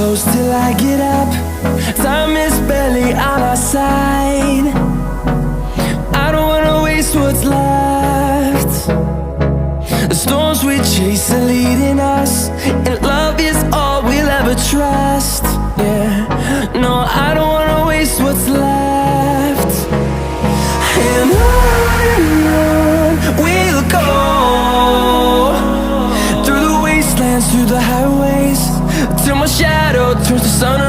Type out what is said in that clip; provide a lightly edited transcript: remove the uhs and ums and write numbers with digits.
close till I get up. Time is barely on our side. I don't wanna waste what's left. The storms we chase are leading us, and love is all we'll ever trust. Yeah, no, I don't wanna waste what's left. And on we'll go, through the wastelands, through the highways, till my shadow turns to sun